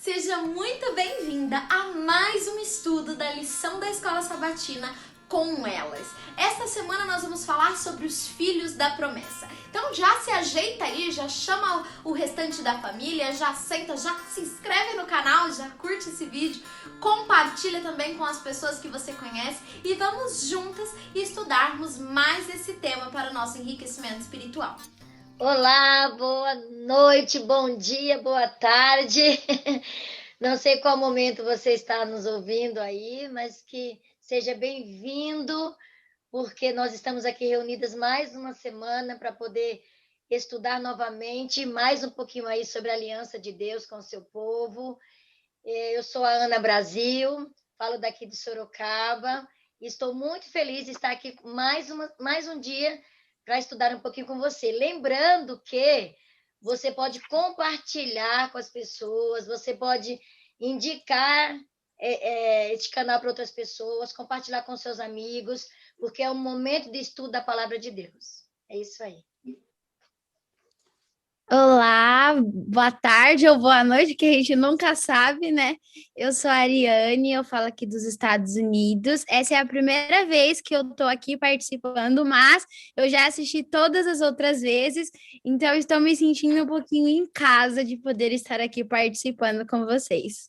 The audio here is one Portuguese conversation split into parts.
Seja muito bem-vinda a mais um estudo da lição da Escola Sabatina com elas. Esta semana nós vamos falar sobre os filhos da promessa. Então já se ajeita aí, já chama o restante da família, já senta, já se inscreve no canal, já curte esse vídeo, compartilha também com as pessoas que você conhece e vamos juntas estudarmos mais esse tema para o nosso enriquecimento espiritual. Olá, boa noite, bom dia, boa tarde. Não sei qual momento você está nos ouvindo aí, mas que seja bem-vindo, porque nós estamos aqui reunidas mais uma semana para poder estudar novamente mais um pouquinho aí sobre a aliança de Deus com o seu povo. Eu sou a Ana Brasil, falo daqui de Sorocaba e estou muito feliz de estar aqui mais um dia para estudar um pouquinho com você. Lembrando que você pode compartilhar com as pessoas, você pode indicar este canal para outras pessoas, compartilhar com seus amigos, porque é um momento de estudo da palavra de Deus. É isso aí. Olá, boa tarde ou boa noite, que a gente nunca sabe, né? Eu sou a Ariane, eu falo aqui dos Estados Unidos. Essa é a primeira vez que eu tô aqui participando, mas eu já assisti todas as outras vezes, então estou me sentindo um pouquinho em casa de poder estar aqui participando com vocês.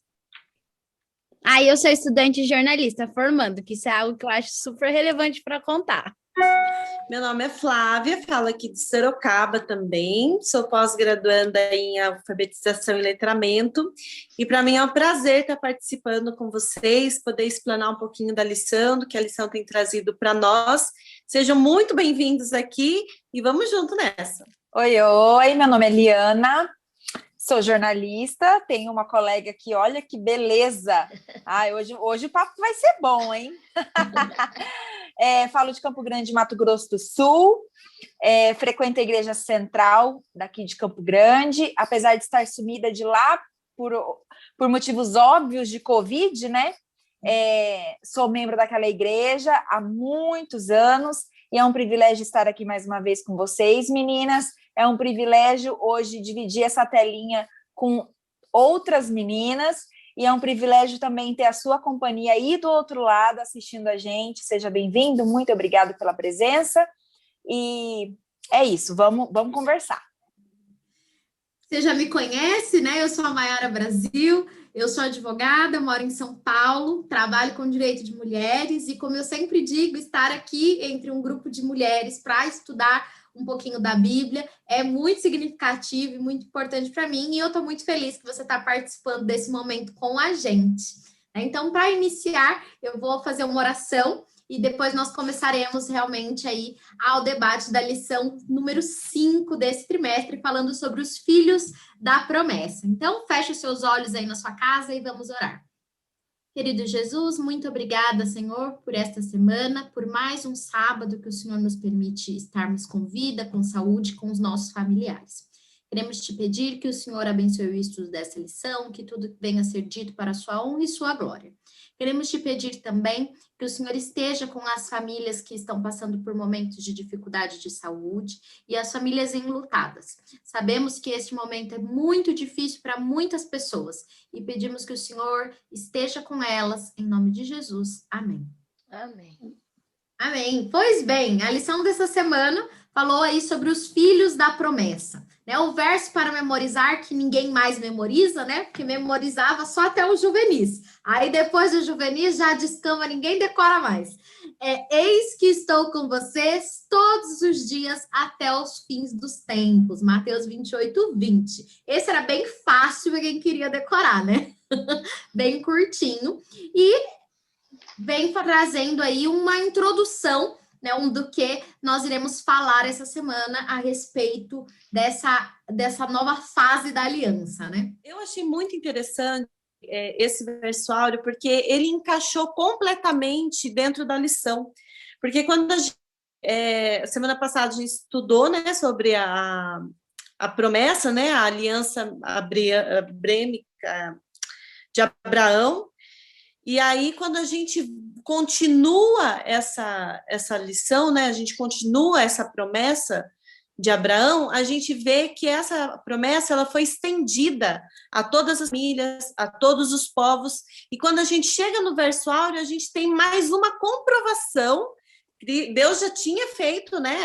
Eu sou estudante de jornalista, formando, que isso é algo que eu acho super relevante para contar. Meu nome é Flávia, falo aqui de Sorocaba também, sou pós-graduanda em alfabetização e letramento, e para mim é um prazer estar participando com vocês, poder explanar um pouquinho da lição, do que a lição tem trazido para nós. Sejam muito bem-vindos aqui e vamos junto nessa. Oi, meu nome é Liana, sou jornalista, tenho uma colega aqui, olha que beleza! Hoje o papo vai ser bom, hein? Falo de Campo Grande, Mato Grosso do Sul, frequento a Igreja Central daqui de Campo Grande, apesar de estar sumida de lá por motivos óbvios de Covid, né? Sou membro daquela igreja há muitos anos e é um privilégio estar aqui mais uma vez com vocês, meninas. É um privilégio hoje dividir essa telinha com outras meninas e é um privilégio também ter a sua companhia aí do outro lado assistindo a gente. Seja bem-vindo, muito obrigado pela presença e é isso, vamos conversar. Você já me conhece, né? Eu sou a Mayara Brasil, eu sou advogada, moro em São Paulo, trabalho com direito de mulheres e, como eu sempre digo, estar aqui entre um grupo de mulheres para estudar um pouquinho da Bíblia é muito significativo e muito importante para mim e eu estou muito feliz que você está participando desse momento com a gente. Então, para iniciar, eu vou fazer uma oração e depois nós começaremos realmente aí ao debate da lição número 5 desse trimestre, falando sobre os filhos da promessa. Então, feche os seus olhos aí na sua casa e vamos orar. Querido Jesus, muito obrigada, Senhor, por esta semana, por mais um sábado que o Senhor nos permite estarmos com vida, com saúde, com os nossos familiares. Queremos te pedir que o Senhor abençoe o estudo dessa lição, que tudo venha a ser dito para a sua honra e sua glória. Queremos te pedir também que o Senhor esteja com as famílias que estão passando por momentos de dificuldade de saúde e as famílias enlutadas. Sabemos que este momento é muito difícil para muitas pessoas e pedimos que o Senhor esteja com elas, em nome de Jesus. Amém. Amém. Amém. Pois bem, a lição dessa semana falou aí sobre os filhos da promessa, né? O verso para memorizar que ninguém mais memoriza, né? Porque memorizava só até os juvenis. Aí depois dos juvenis já descamba, ninguém decora mais. Eis que estou com vocês todos os dias até os fins dos tempos. Mateus 28, 20. Esse era bem fácil para quem queria decorar, né? Bem curtinho. E vem trazendo aí uma introdução, né, do que nós iremos falar essa semana a respeito dessa nova fase da aliança, né? Eu achei muito interessante esse verso áureo, porque ele encaixou completamente dentro da lição. Porque quando semana passada a gente estudou, né, sobre a promessa, né, a aliança abrêmica de Abraão, e aí quando a gente continua essa lição, né, a gente continua essa promessa de Abraão, a gente vê que essa promessa ela foi estendida a todas as famílias, a todos os povos, e quando a gente chega no verso áureo, a gente tem mais uma comprovação. Deus já tinha feito, né,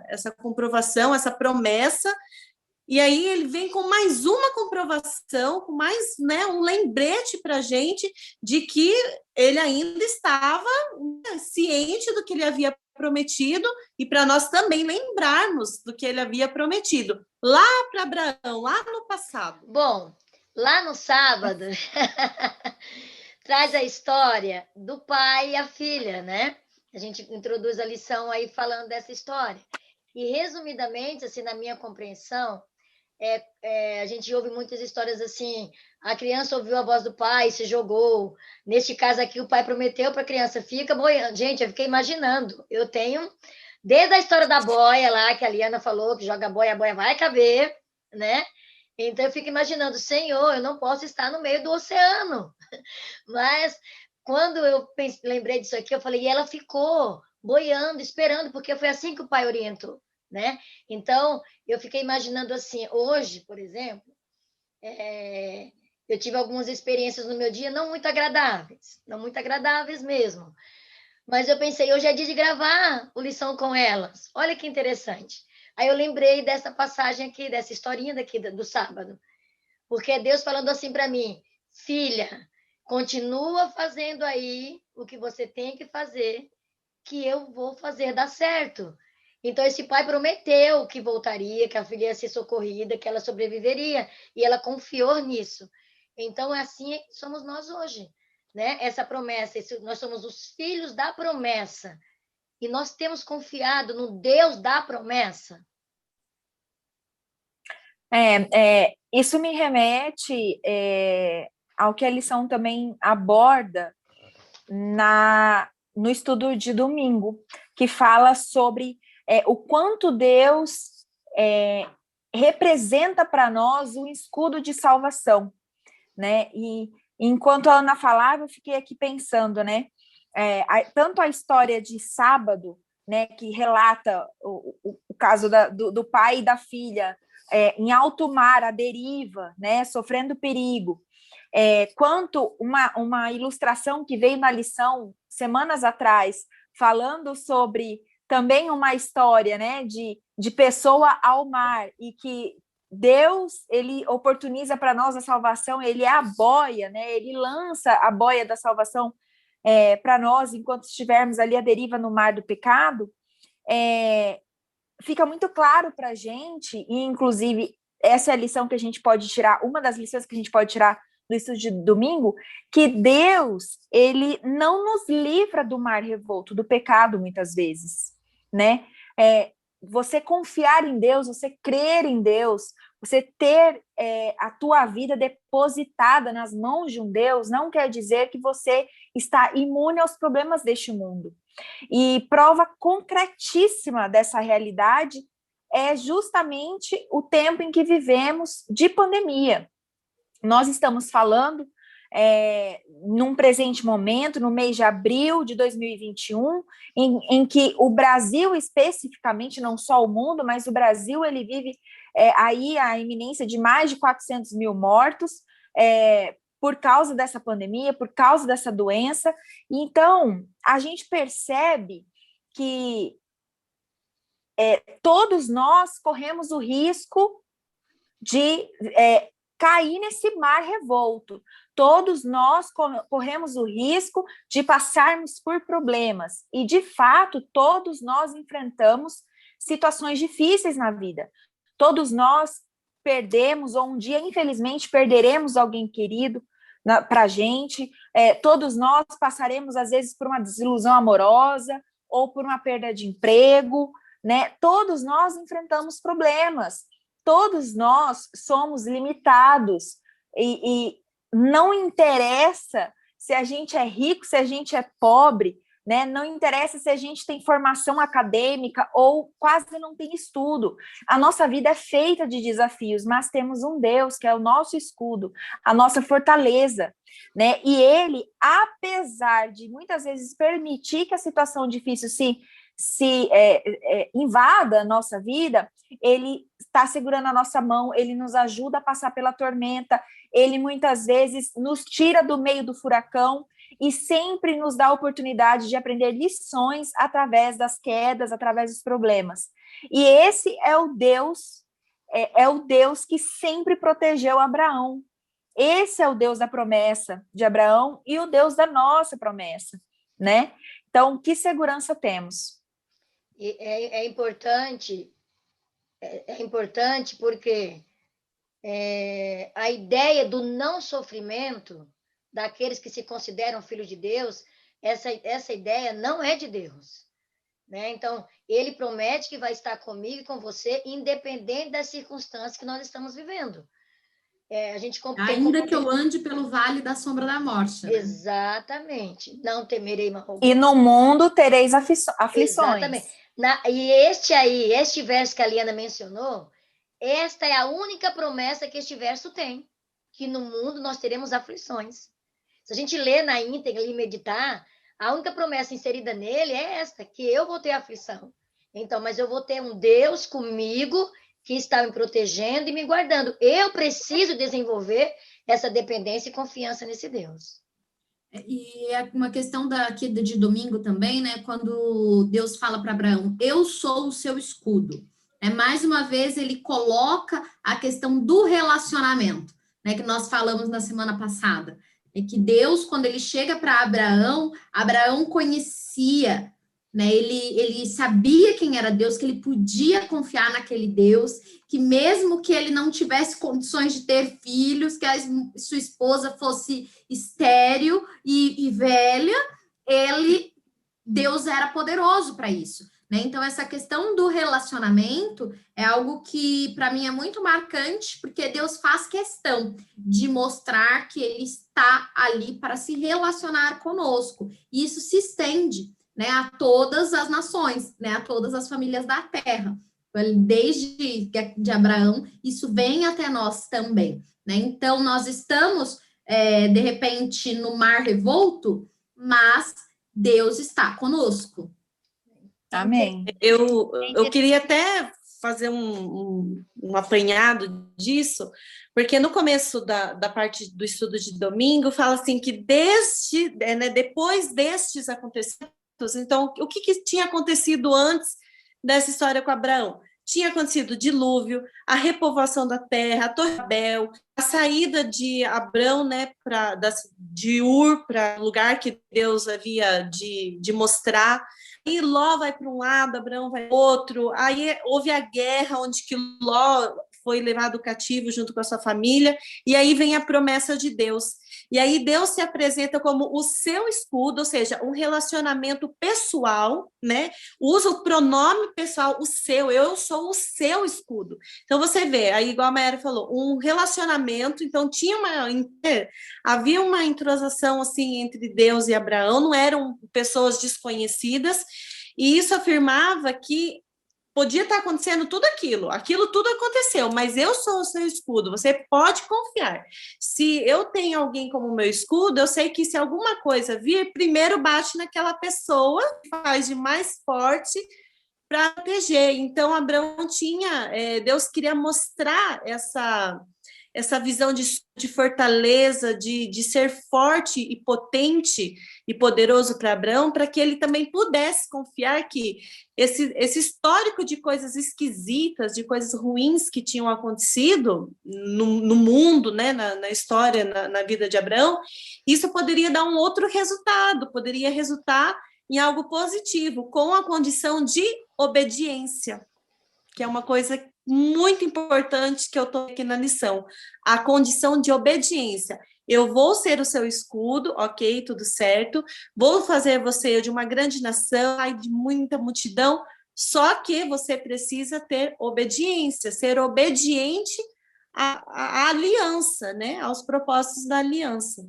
essa comprovação, essa promessa, e aí ele vem com mais uma comprovação, com mais, né, um lembrete para a gente de que ele ainda estava, né, ciente do que ele havia prometido, e para nós também lembrarmos do que ele havia prometido, lá para Abraão, lá no passado. Bom, lá no sábado, traz a história do pai e a filha, né? A gente introduz a lição aí falando dessa história. E, resumidamente, assim, na minha compreensão, a gente ouve muitas histórias assim, a criança ouviu a voz do pai, se jogou. Neste caso aqui, o pai prometeu para a criança, fica boiando. Gente, eu fiquei imaginando. Eu tenho, desde a história da boia lá, que a Liana falou, que joga a boia vai caber, né? Então, eu fico imaginando, Senhor, eu não posso estar no meio do oceano. Mas, quando eu lembrei disso aqui, eu falei, e ela ficou boiando, esperando, porque foi assim que o pai orientou, né? Então, eu fiquei imaginando assim, hoje, por exemplo, eu tive algumas experiências no meu dia não muito agradáveis mesmo, mas eu pensei, hoje é dia de gravar o Lição com Elas, olha que interessante. Aí eu lembrei dessa passagem aqui, dessa historinha daqui do sábado, porque é Deus falando assim para mim, filha, continua fazendo aí o que você tem que fazer, que eu vou fazer dar certo. Então, esse pai prometeu que voltaria, que a filha ia ser socorrida, que ela sobreviveria, e ela confiou nisso. Então, é assim que somos nós hoje, né? Essa promessa, nós somos os filhos da promessa, e nós temos confiado no Deus da promessa. Isso me remete ao que a lição também aborda no estudo de domingo, que fala sobre o quanto Deus representa para nós um escudo de salvação, né? E enquanto a Ana falava, eu fiquei aqui pensando, né? Tanto a história de sábado, né, que relata o caso do pai e da filha em alto mar, à deriva, né, sofrendo perigo, quanto uma ilustração que veio na lição semanas atrás, falando sobre também uma história, né, de pessoa ao mar, e que Deus, ele oportuniza para nós a salvação, ele é a boia, né, ele lança a boia da salvação para nós, enquanto estivermos ali à deriva no mar do pecado. Fica muito claro para a gente, e inclusive essa é a lição que a gente pode tirar, uma das lições que a gente pode tirar do estudo de domingo, que Deus, ele não nos livra do mar revolto, do pecado, muitas vezes, né? Você confiar em Deus, você crer em Deus, você ter a tua vida depositada nas mãos de um Deus, não quer dizer que você está imune aos problemas deste mundo. E prova concretíssima dessa realidade é justamente o tempo em que vivemos de pandemia. Nós estamos falando num presente momento, no mês de abril de 2021, em que o Brasil especificamente, não só o mundo, mas o Brasil, ele vive aí a iminência de mais de 400 mil mortos por causa dessa pandemia, por causa dessa doença. Então, a gente percebe que todos nós corremos o risco de cair nesse mar revolto. Todos nós corremos o risco de passarmos por problemas. E, de fato, todos nós enfrentamos situações difíceis na vida. Todos nós perdemos, ou um dia, infelizmente, perderemos alguém querido para a gente. Todos nós passaremos, às vezes, por uma desilusão amorosa ou por uma perda de emprego, né? Todos nós enfrentamos problemas. Todos nós somos limitados e não interessa se a gente é rico, se a gente é pobre, né? Não interessa se a gente tem formação acadêmica ou quase não tem estudo. A nossa vida é feita de desafios, mas temos um Deus que é o nosso escudo, a nossa fortaleza, né? E ele, apesar de muitas vezes permitir que a situação difícil invada a nossa vida, ele está segurando a nossa mão, ele nos ajuda a passar pela tormenta, ele muitas vezes nos tira do meio do furacão e sempre nos dá a oportunidade de aprender lições através das quedas, através dos problemas. E esse é o Deus, é o Deus que sempre protegeu Abraão. Esse é o Deus da promessa de Abraão e o Deus da nossa promessa, né? Então, que segurança temos? É importante porque a ideia do não sofrimento daqueles que se consideram filhos de Deus, essa ideia não é de Deus, né? Então, ele promete que vai estar comigo e com você, independente das circunstâncias que nós estamos vivendo. Ainda que eu ande pelo vale da sombra da morte. Né? Exatamente. Não temerei mal. E no mundo tereis aflições. Exatamente. E este verso que a Liana mencionou, esta é a única promessa que este verso tem, que no mundo nós teremos aflições. Se a gente ler na íntegra e meditar, a única promessa inserida nele é esta, que eu vou ter aflição. Então, mas eu vou ter um Deus comigo que está me protegendo e me guardando. Eu preciso desenvolver essa dependência e confiança nesse Deus. E é uma questão aqui de domingo também, né? Quando Deus fala para Abraão, eu sou o seu escudo. Mais uma vez, ele coloca a questão do relacionamento, né? Que nós falamos na semana passada. É que Deus, quando ele chega para Abraão, Abraão conhecia, né? Ele sabia quem era Deus, que ele podia confiar naquele Deus, que mesmo que ele não tivesse condições de ter filhos, que a sua esposa fosse estéril e velha, Deus era poderoso para isso, né? Então, essa questão do relacionamento é algo que, para mim, é muito marcante, porque Deus faz questão de mostrar que ele está ali para se relacionar conosco. E isso se estende, né, a todas as nações, né, a todas as famílias da terra. Desde de Abraão, isso vem até nós também, né? Então, nós estamos, de repente, no mar revolto, mas Deus está conosco. Amém. Eu queria até fazer um apanhado disso, porque no começo da parte do estudo de domingo, fala assim que depois destes acontecimentos, então, o que tinha acontecido antes dessa história com Abraão? Tinha acontecido o dilúvio, a repovoação da terra, a Torre de Babel, a saída de Abrão, né, de Ur para o lugar que Deus havia de mostrar. Aí Ló vai para um lado, Abrão vai para o outro. Aí houve a guerra, onde que Ló foi levado cativo junto com a sua família. E aí vem a promessa de Deus. E aí Deus se apresenta como o seu escudo, ou seja, um relacionamento pessoal, né? Usa o pronome pessoal, o seu, eu sou o seu escudo. Então você vê, aí igual a Mayara falou, um relacionamento, então havia uma entrosação assim entre Deus e Abraão, não eram pessoas desconhecidas, e isso afirmava que podia estar acontecendo tudo aquilo tudo aconteceu, mas eu sou o seu escudo, você pode confiar. Se eu tenho alguém como meu escudo, eu sei que se alguma coisa vir, primeiro bate naquela pessoa, faz de mais forte para proteger. Então, Abraão Deus queria mostrar essa visão de fortaleza, de ser forte e potente e poderoso para Abraão, para que ele também pudesse confiar que esse histórico de coisas esquisitas, de coisas ruins que tinham acontecido no mundo, né, na história, na vida de Abraão, isso poderia dar um outro resultado, poderia resultar em algo positivo, com a condição de obediência, que é uma coisa muito importante que eu estou aqui na lição, a condição de obediência. Eu vou ser o seu escudo, ok, tudo certo, vou fazer você de uma grande nação, de muita multidão, só que você precisa ter obediência, ser obediente à aliança, né, aos propósitos da aliança.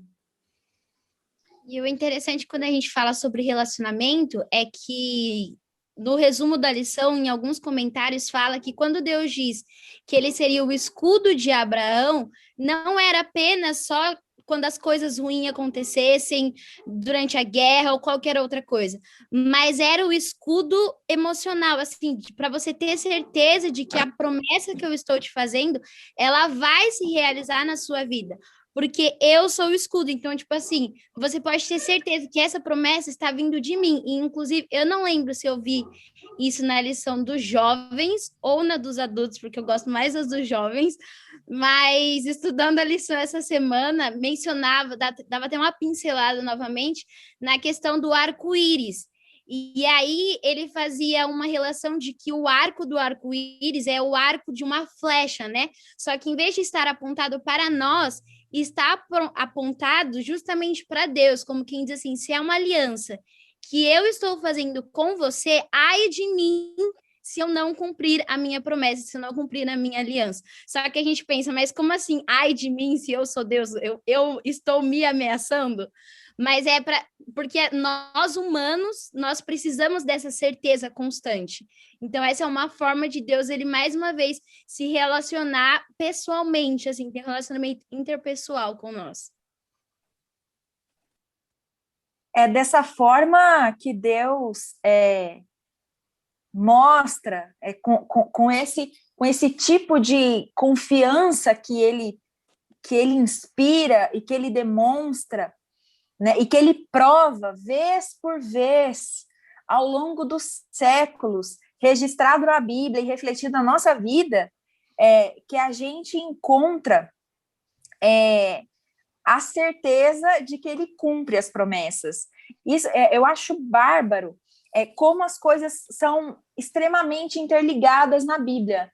E o interessante quando a gente fala sobre relacionamento é que no resumo da lição, em alguns comentários, fala que quando Deus diz que ele seria o escudo de Abraão, não era apenas só quando as coisas ruins acontecessem durante a guerra ou qualquer outra coisa, mas era o escudo emocional, assim, para você ter certeza de que a promessa que eu estou te fazendo, ela vai se realizar na sua vida. Porque eu sou o escudo, então, tipo assim, você pode ter certeza que essa promessa está vindo de mim. E, inclusive, eu não lembro se eu vi isso na lição dos jovens ou na dos adultos, porque eu gosto mais das dos jovens, mas estudando a lição essa semana, mencionava, dava até uma pincelada novamente na questão do arco-íris. E aí ele fazia uma relação de que o arco do arco-íris é o arco de uma flecha, né? Só que em vez de estar apontado para nós, está apontado justamente para Deus, como quem diz assim, se é uma aliança que eu estou fazendo com você, ai de mim se eu não cumprir a minha promessa, se eu não cumprir a minha aliança. Só que a gente pensa, mas como assim, ai de mim se eu sou Deus, eu estou me ameaçando? Mas é porque nós humanos, nós precisamos dessa certeza constante. Então, essa é uma forma de Deus, ele mais uma vez se relacionar pessoalmente, assim, ter relacionamento interpessoal com nós. É dessa forma que Deus mostra, com esse tipo de confiança que ele inspira e que ele demonstra, né, e que ele prova vez por vez ao longo dos séculos, registrado na Bíblia e refletido na nossa vida, que a gente encontra a certeza de que ele cumpre as promessas. Isso eu acho bárbaro, como as coisas são extremamente interligadas na Bíblia.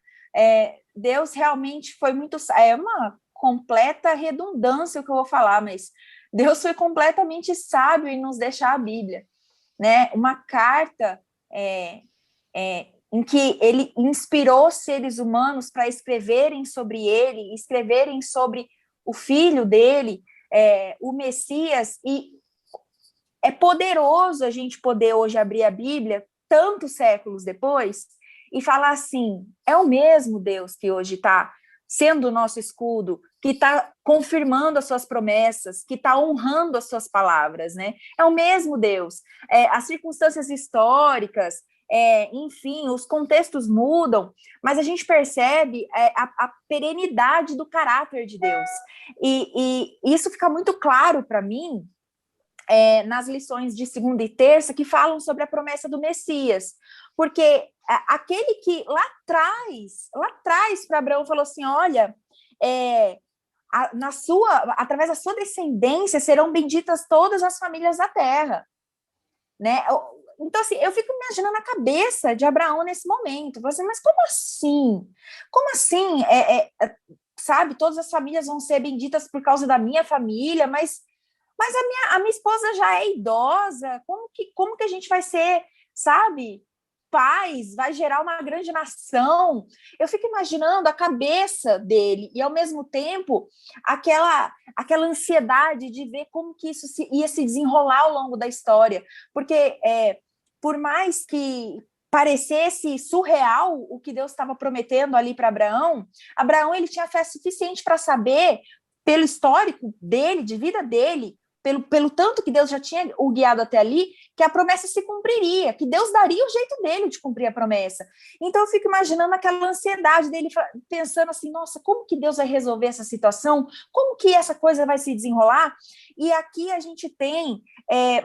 Deus realmente foi muito... É uma completa redundância o que eu vou falar, mas Deus foi completamente sábio em nos deixar a Bíblia, né? Uma carta em que ele inspirou seres humanos para escreverem sobre ele, escreverem sobre o filho dele, o Messias, e é poderoso a gente poder hoje abrir a Bíblia, tantos séculos depois, e falar assim, é o mesmo Deus que hoje está sendo o nosso escudo, que está confirmando as suas promessas, que está honrando as suas palavras, né? É o mesmo Deus. As circunstâncias históricas, enfim, os contextos mudam, mas a gente percebe a perenidade do caráter de Deus. E isso fica muito claro para mim nas lições de segunda e terça que falam sobre a promessa do Messias, porque aquele que lá atrás para Abraão falou assim, olha, através da sua descendência serão benditas todas as famílias da terra, né? Então, assim, eu fico imaginando a cabeça de Abraão nesse momento, assim, mas como assim? Como assim? Sabe, todas as famílias vão ser benditas por causa da minha família, mas a minha esposa já é idosa, como que a gente vai ser, sabe, pais, vai gerar uma grande nação? Eu fico imaginando a cabeça dele e, ao mesmo tempo, aquela ansiedade de ver como que isso ia se desenrolar ao longo da história, porque por mais que parecesse surreal o que Deus estava prometendo ali para Abraão, ele tinha fé suficiente para saber, pelo histórico dele, de vida dele, pelo tanto que Deus já tinha o guiado até ali, que a promessa se cumpriria, que Deus daria o jeito dele de cumprir a promessa. Então eu fico imaginando aquela ansiedade dele, pensando assim, nossa, como que Deus vai resolver essa situação? Como que essa coisa vai se desenrolar? E aqui a gente tem,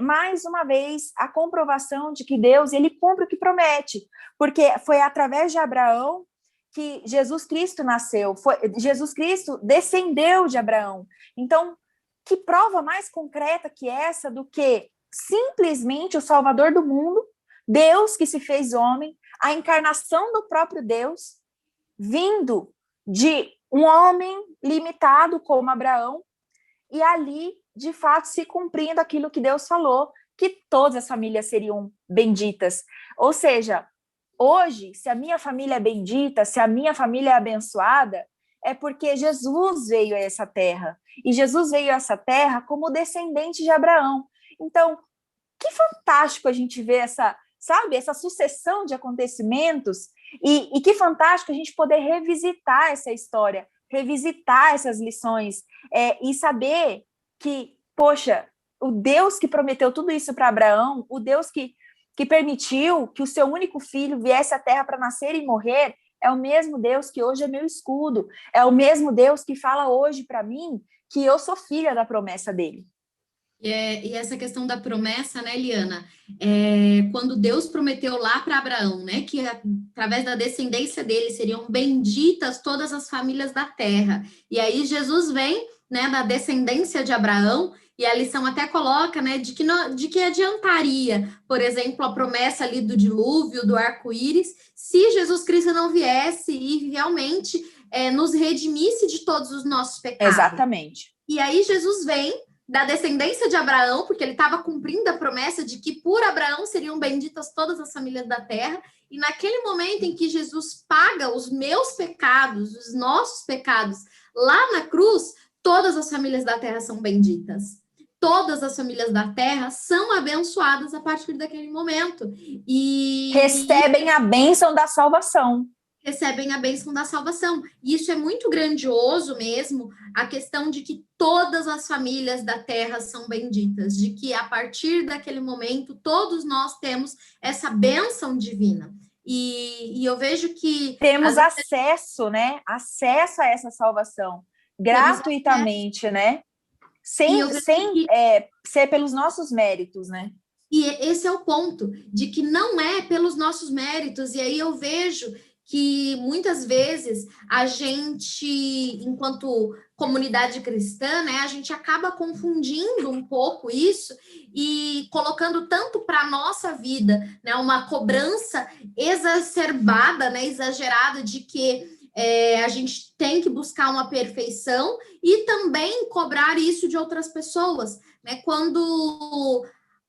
mais uma vez, a comprovação de que Deus, ele cumpre o que promete, porque foi através de Abraão que Jesus Cristo nasceu, Jesus Cristo descendeu de Abraão. Então, que prova mais concreta que essa do que simplesmente o Salvador do mundo, Deus que se fez homem, a encarnação do próprio Deus, vindo de um homem limitado como Abraão, e ali, de fato, se cumprindo aquilo que Deus falou, que todas as famílias seriam benditas. Ou seja, hoje, se a minha família é bendita, se a minha família é abençoada, é porque Jesus veio a essa terra. E Jesus veio a essa terra como descendente de Abraão. Então, que fantástico a gente ver essa sucessão de acontecimentos, e que fantástico a gente poder revisitar essa história, revisitar essas lições, e saber que, poxa, o Deus que prometeu tudo isso para Abraão, o Deus que permitiu que o seu único filho viesse à Terra para nascer e morrer, é o mesmo Deus que hoje é meu escudo, é o mesmo Deus que fala hoje para mim que eu sou filha da promessa dele. E essa questão da promessa, né, Liana? Quando Deus prometeu lá para Abraão, né, que através da descendência dele seriam benditas todas as famílias da terra. E aí Jesus vem, né, da descendência de Abraão, e a lição até coloca, né, de que adiantaria, por exemplo, a promessa ali do dilúvio, do arco-íris, se Jesus Cristo não viesse e realmente nos redimisse de todos os nossos pecados. Exatamente. E aí Jesus vem da descendência de Abraão, porque ele estava cumprindo a promessa de que por Abraão seriam benditas todas as famílias da terra, e naquele momento em que Jesus paga os meus pecados, os nossos pecados, lá na cruz, todas as famílias da terra são benditas. Todas as famílias da terra são abençoadas a partir daquele momento. E recebem a bênção da salvação. Recebem a bênção da salvação. E isso é muito grandioso mesmo, a questão de que todas as famílias da terra são benditas, de que a partir daquele momento todos nós temos essa bênção divina. E eu vejo que... Temos acesso, né? Acesso a essa salvação, gratuitamente, né? Sem ser pelos nossos méritos, né? E esse é o ponto, de que não é pelos nossos méritos. E aí eu vejo que muitas vezes a gente, enquanto comunidade cristã, né, a gente acaba confundindo um pouco isso e colocando tanto para a nossa vida, né, uma cobrança exacerbada, né, exagerada de que a gente tem que buscar uma perfeição e também cobrar isso de outras pessoas, né, quando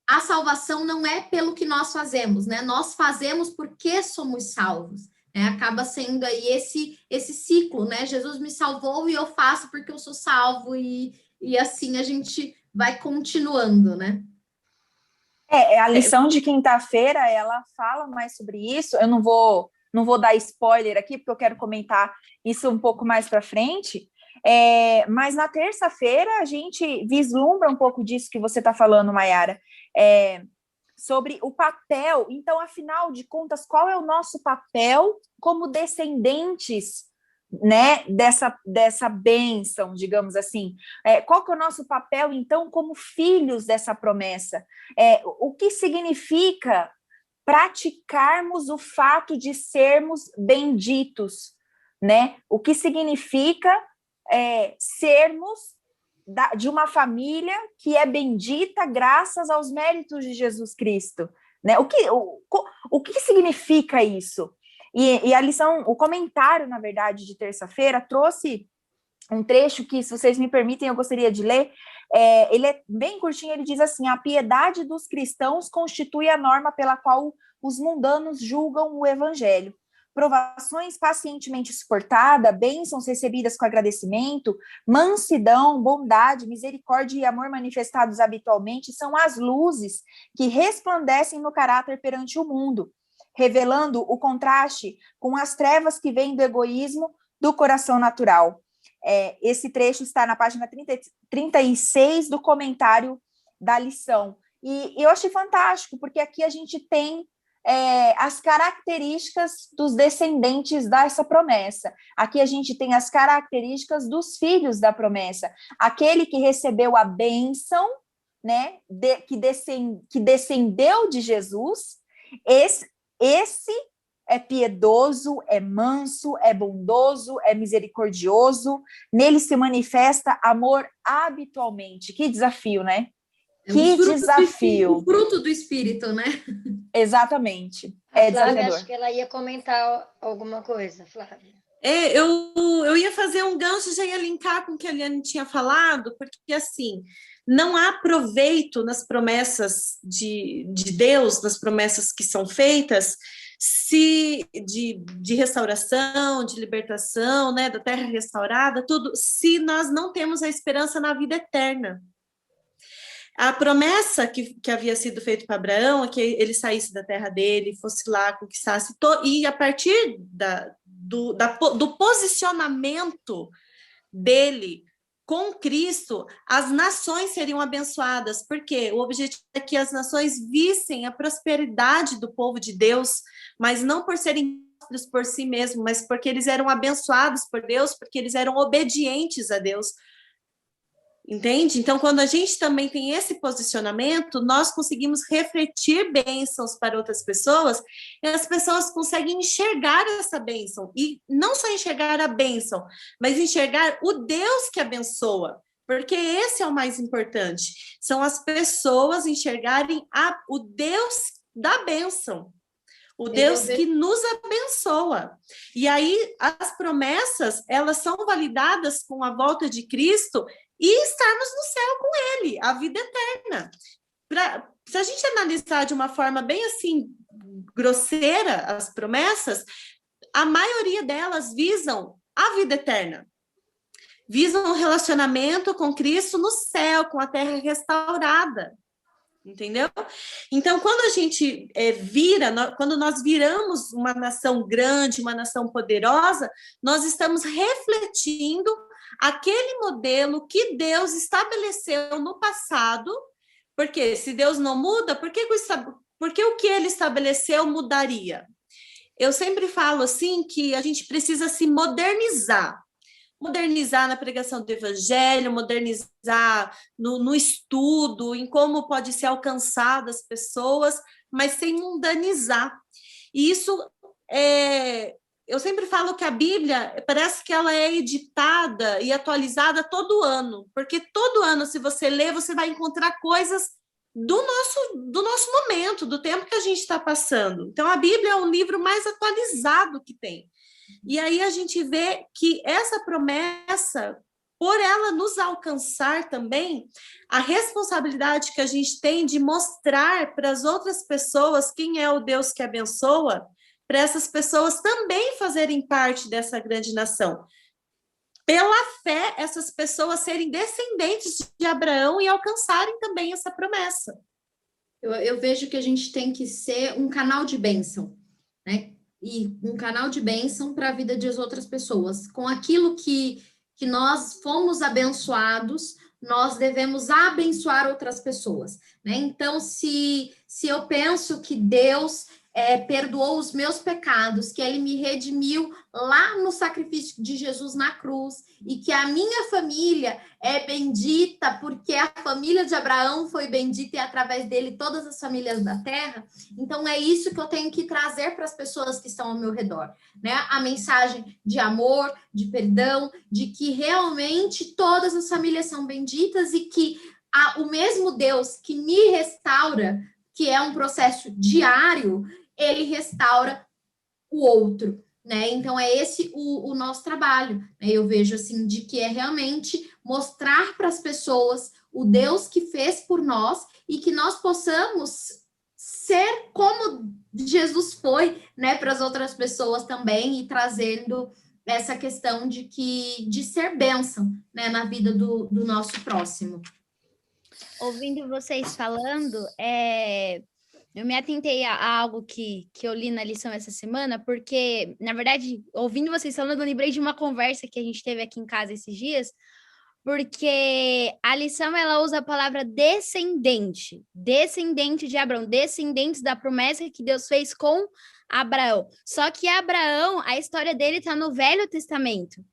a salvação não é pelo que nós fazemos, né, nós fazemos porque somos salvos. Acaba sendo aí esse ciclo, né? Jesus me salvou e eu faço porque eu sou salvo, e assim a gente vai continuando, né? A lição de quinta-feira, ela fala mais sobre isso. Eu não vou dar spoiler aqui, porque eu quero comentar isso um pouco mais para frente. Mas na terça-feira a gente vislumbra um pouco disso que você está falando, Mayara. Sobre o papel. Então, afinal de contas, qual é o nosso papel como descendentes, né, dessa bênção, digamos assim? Qual que é o nosso papel, então, como filhos dessa promessa? O que significa praticarmos o fato de sermos benditos, né? O que significa sermos de uma família que é bendita graças aos méritos de Jesus Cristo, né? O que significa isso? E a lição, o comentário, na verdade, de terça-feira, trouxe um trecho que, se vocês me permitem, eu gostaria de ler. Ele é bem curtinho, ele diz assim: a piedade dos cristãos constitui a norma pela qual os mundanos julgam o evangelho. Provações pacientemente suportadas, bênçãos recebidas com agradecimento, mansidão, bondade, misericórdia e amor manifestados habitualmente são as luzes que resplandecem no caráter perante o mundo, revelando o contraste com as trevas que vêm do egoísmo do coração natural. Esse trecho está na página 36 do comentário da lição. E eu achei fantástico, porque aqui a gente tem as características dos descendentes dessa promessa. Aqui a gente tem as características dos filhos da promessa. Aquele que recebeu a bênção, né, que descendeu de Jesus, esse é piedoso, é manso, é bondoso, é misericordioso. Nele se manifesta amor habitualmente. Que desafio, né? Que desafio. O fruto do Espírito, né? Exatamente. Flávia, acho que ela ia comentar alguma coisa, Flávia. Eu ia fazer um gancho, já ia linkar com o que a Liane tinha falado, porque, assim, não há proveito nas promessas de Deus, nas promessas que são feitas, de restauração, de libertação, né, da terra restaurada, tudo, se nós não temos a esperança na vida eterna. A promessa que havia sido feita para Abraão é que ele saísse da terra dele, fosse lá, conquistasse, e a partir do posicionamento dele com Cristo, as nações seriam abençoadas, porque o objetivo é que as nações vissem a prosperidade do povo de Deus, mas não por serem prósperos por si mesmos, mas porque eles eram abençoados por Deus, porque eles eram obedientes a Deus. Entende? Então, quando a gente também tem esse posicionamento, nós conseguimos refletir bênçãos para outras pessoas, e as pessoas conseguem enxergar essa bênção, e não só enxergar a bênção, mas enxergar o Deus que abençoa, porque esse é o mais importante, são as pessoas enxergarem o Deus da bênção, o Deus que nos abençoa. E aí, as promessas, elas são validadas com a volta de Cristo e estarmos no céu com Ele, a vida eterna. Se a gente analisar de uma forma bem assim, grosseira, as promessas, a maioria delas visam a vida eterna. Visam um relacionamento com Cristo no céu, com a terra restaurada. Entendeu? Então, quando a gente quando nós viramos uma nação grande, uma nação poderosa, nós estamos refletindo aquele modelo que Deus estabeleceu no passado, porque se Deus não muda, por que o que ele estabeleceu mudaria? Eu sempre falo assim que a gente precisa se modernizar na pregação do evangelho, modernizar no estudo, em como pode ser alcançado as pessoas, mas sem mundanizar. E isso eu sempre falo que a Bíblia parece que ela é editada e atualizada todo ano, porque todo ano, se você ler, você vai encontrar coisas do nosso momento, do tempo que a gente está passando. Então, a Bíblia é o livro mais atualizado que tem. E aí a gente vê que essa promessa, por ela nos alcançar também, a responsabilidade que a gente tem de mostrar para as outras pessoas quem é o Deus que abençoa, para essas pessoas também fazerem parte dessa grande nação. Pela fé, essas pessoas serem descendentes de Abraão e alcançarem também essa promessa. Eu vejo que a gente tem que ser um canal de bênção, né? E um canal de bênção para a vida das outras pessoas. Com aquilo que nós fomos abençoados, nós devemos abençoar outras pessoas, né? Então, se eu penso que Deus perdoou os meus pecados, que Ele me redimiu lá no sacrifício de Jesus na cruz, e que a minha família é bendita, porque a família de Abraão foi bendita e através dele todas as famílias da terra, então é isso que eu tenho que trazer para as pessoas que estão ao meu redor, né? A mensagem de amor, de perdão, de que realmente todas as famílias são benditas e que o mesmo Deus que me restaura, que é um processo diário, ele restaura o outro, né? Então, é esse o nosso trabalho, né? Eu vejo, assim, de que é realmente mostrar para as pessoas o Deus que fez por nós e que nós possamos ser como Jesus foi, né, para as outras pessoas também, e trazendo essa questão de ser bênção, né, na vida do nosso próximo. Ouvindo vocês falando, eu me atentei a algo que eu li na lição essa semana, porque, na verdade, ouvindo vocês falando, eu lembrei de uma conversa que a gente teve aqui em casa esses dias, porque a lição, ela usa a palavra descendente de Abraão, descendentes da promessa que Deus fez com Abraão. Só que Abraão, a história dele está no Velho Testamento.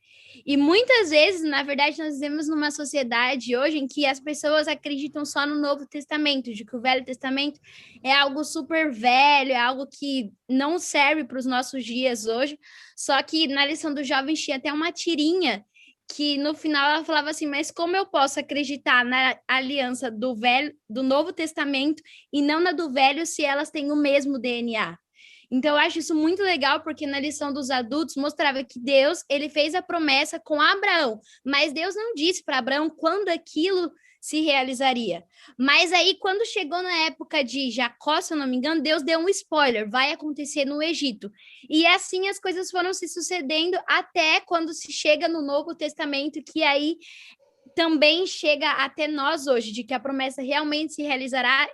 E muitas vezes, na verdade, nós vivemos numa sociedade hoje em que as pessoas acreditam só no Novo Testamento, de que o Velho Testamento é algo super velho, é algo que não serve para os nossos dias hoje. Só que na lição dos jovens tinha até uma tirinha que no final ela falava assim, mas como eu posso acreditar na aliança do Novo Testamento e não na do Velho se elas têm o mesmo DNA? Então, eu acho isso muito legal, porque na lição dos adultos mostrava que Deus, ele fez a promessa com Abraão, mas Deus não disse para Abraão quando aquilo se realizaria. Mas aí, quando chegou na época de Jacó, se eu não me engano, Deus deu um spoiler, vai acontecer no Egito. E assim as coisas foram se sucedendo até quando se chega no Novo Testamento, que aí também chega até nós hoje, de que a promessa realmente se realizará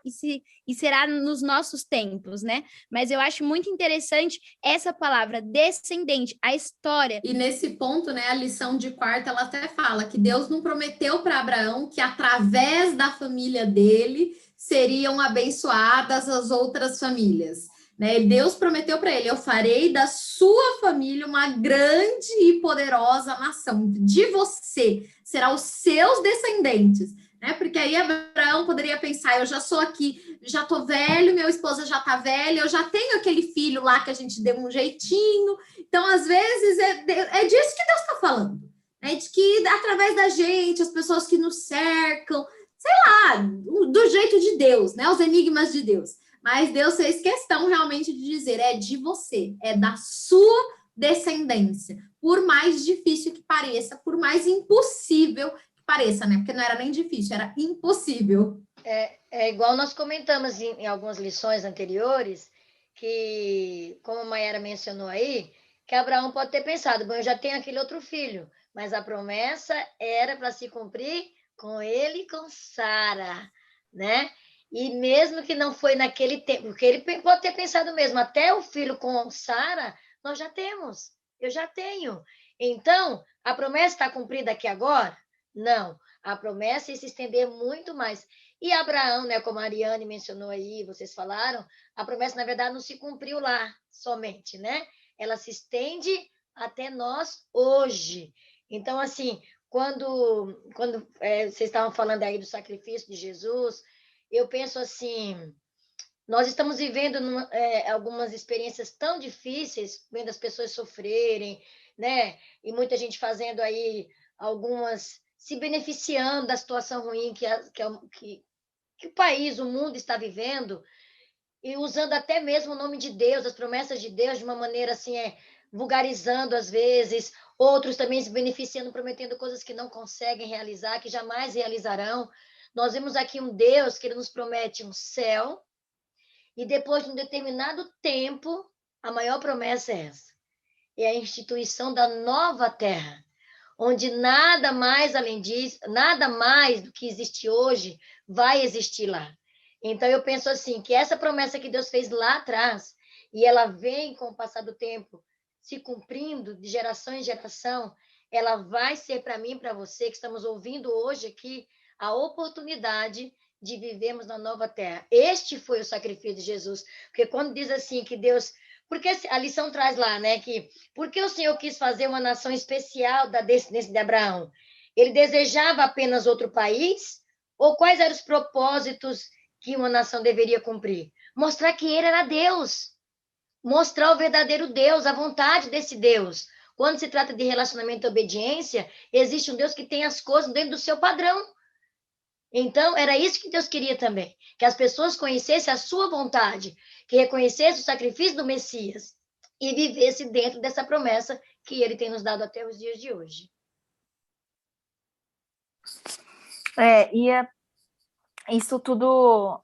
e será nos nossos tempos, né? Mas eu acho muito interessante essa palavra, descendente, a história. E nesse ponto, né, a lição de quarta, ela até fala que Deus não prometeu para Abraão que através da família dele seriam abençoadas as outras famílias. Né? Deus prometeu para ele: eu farei da sua família uma grande e poderosa nação. De você serão os seus descendentes. Né? Porque aí Abraão poderia pensar: eu já sou aqui, já tô velho, minha esposa já tá velha, eu já tenho aquele filho lá que a gente deu um jeitinho. Então, às vezes, é disso que Deus está falando. Né? De que através da gente, as pessoas que nos cercam, sei lá, do jeito de Deus, né? Os enigmas de Deus. Mas Deus fez questão realmente de dizer: é de você, é da sua descendência. Por mais difícil que pareça, por mais impossível que pareça, né? Porque não era nem difícil, era impossível. É igual nós comentamos em algumas lições anteriores, que, como a Mayara mencionou aí, que Abraão pode ter pensado: bom, eu já tenho aquele outro filho, mas a promessa era para se cumprir com ele e com Sara, né? E mesmo que não foi naquele tempo, porque ele pode ter pensado mesmo: até o filho com Sara, nós já temos, eu já tenho. Então, a promessa está cumprida aqui agora? Não, a promessa ia se estender muito mais. E Abraão, né, como a Ariane mencionou aí, vocês falaram, a promessa, na verdade, não se cumpriu lá somente, né? Ela se estende até nós hoje. Então, assim, quando vocês estavam falando aí do sacrifício de Jesus, eu penso assim: nós estamos vivendo algumas experiências tão difíceis, vendo as pessoas sofrerem, né? E muita gente fazendo aí algumas, se beneficiando da situação ruim que o país, o mundo está vivendo, e usando até mesmo o nome de Deus, as promessas de Deus, de uma maneira assim, vulgarizando às vezes, outros também se beneficiando, prometendo coisas que não conseguem realizar, que jamais realizarão. Nós vemos aqui um Deus que ele nos promete um céu, e depois de um determinado tempo, a maior promessa é essa: é a instituição da nova terra, onde nada mais além disso, nada mais do que existe hoje vai existir lá. Então eu penso assim, que essa promessa que Deus fez lá atrás, e ela vem com o passar do tempo se cumprindo de geração em geração, ela vai ser para mim e para você que estamos ouvindo hoje aqui a oportunidade de vivermos na nova terra. Este foi o sacrifício de Jesus. Porque quando diz assim que Deus... Porque a lição traz lá, né, que porque o Senhor quis fazer uma nação especial da descendência de Abraão? Ele desejava apenas outro país? Ou quais eram os propósitos que uma nação deveria cumprir? Mostrar que ele era Deus. Mostrar o verdadeiro Deus, a vontade desse Deus. Quando se trata de relacionamento e obediência, existe um Deus que tem as coisas dentro do seu padrão. Então, era isso que Deus queria também, que as pessoas conhecessem a sua vontade, que reconhecessem o sacrifício do Messias e vivessem dentro dessa promessa que ele tem nos dado até os dias de hoje. Isso tudo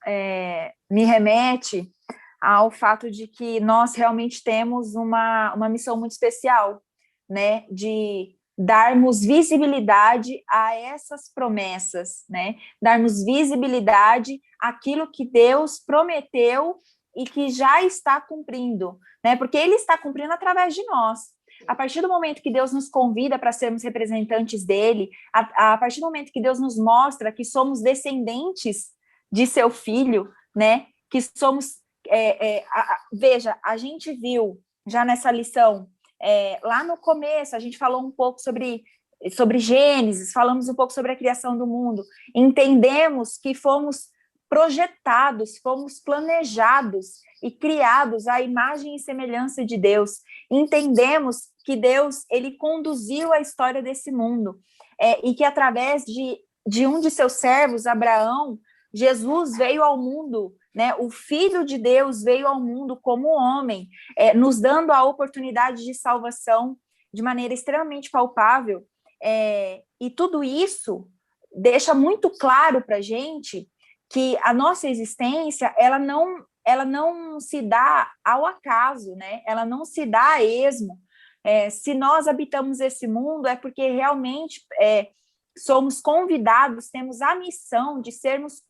me remete ao fato de que nós realmente temos uma missão muito especial, né, de darmos visibilidade a essas promessas, né, darmos visibilidade àquilo que Deus prometeu e que já está cumprindo, né, porque Ele está cumprindo através de nós. A partir do momento que Deus nos convida para sermos representantes dele, a partir do momento que Deus nos mostra que somos descendentes de seu filho, né, que somos... veja, a gente viu já nessa lição, lá no começo, a gente falou um pouco sobre Gênesis, falamos um pouco sobre a criação do mundo, entendemos que fomos projetados, fomos planejados e criados à imagem e semelhança de Deus. Entendemos que Deus, ele conduziu a história desse mundo, e que através de um de seus servos, Abraão, Jesus veio ao mundo, né? O Filho de Deus veio ao mundo como homem, nos dando a oportunidade de salvação de maneira extremamente palpável, e tudo isso deixa muito claro para a gente que a nossa existência, ela não se dá ao acaso, né? Ela não se dá a esmo. Se nós habitamos esse mundo, é porque realmente somos convidados, temos a missão de sermos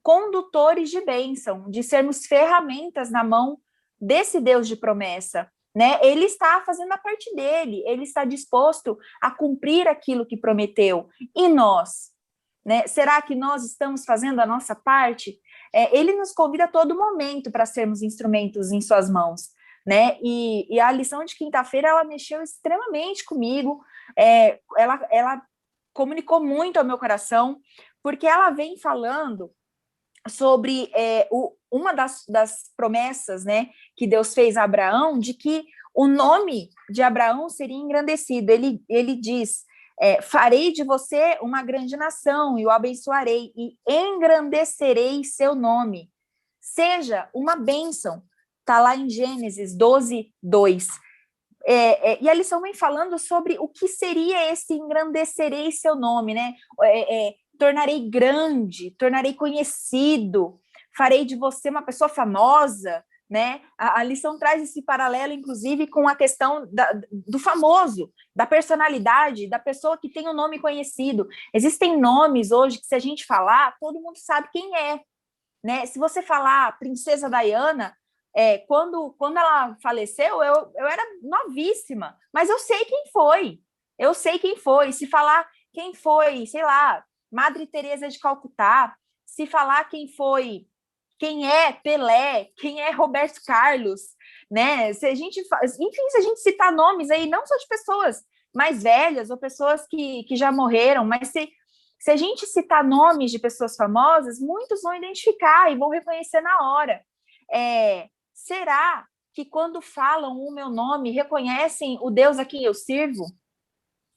condutores de bênção, de sermos ferramentas na mão desse Deus de promessa, né? Ele está fazendo a parte dele, ele está disposto a cumprir aquilo que prometeu. E nós, né? Será que nós estamos fazendo a nossa parte? Ele nos convida a todo momento para sermos instrumentos em suas mãos, né? E a lição de quinta-feira, ela mexeu extremamente comigo, ela comunicou muito ao meu coração, porque ela vem falando sobre uma das promessas, né, que Deus fez a Abraão, de que o nome de Abraão seria engrandecido. Ele diz, farei de você uma grande nação, e o abençoarei, e engrandecerei seu nome. Seja uma bênção. Está lá em Gênesis 12, 2. E a lição vem falando sobre o que seria esse engrandecerei seu nome, né? Tornarei grande, tornarei conhecido, farei de você uma pessoa famosa, né? A lição traz esse paralelo, inclusive, com a questão do famoso, da personalidade, da pessoa que tem um nome conhecido. Existem nomes hoje que, se a gente falar, todo mundo sabe quem é, né? Se você falar Princesa Diana, quando ela faleceu, eu era novíssima, mas eu sei quem foi. Se falar quem foi, sei lá, Madre Teresa de Calcutá, se falar quem é Pelé, quem é Roberto Carlos, né? Se a gente citar nomes aí, não só de pessoas mais velhas ou pessoas que já morreram, mas se a gente citar nomes de pessoas famosas, muitos vão identificar e vão reconhecer na hora. Será que quando falam o meu nome, reconhecem o Deus a quem eu sirvo?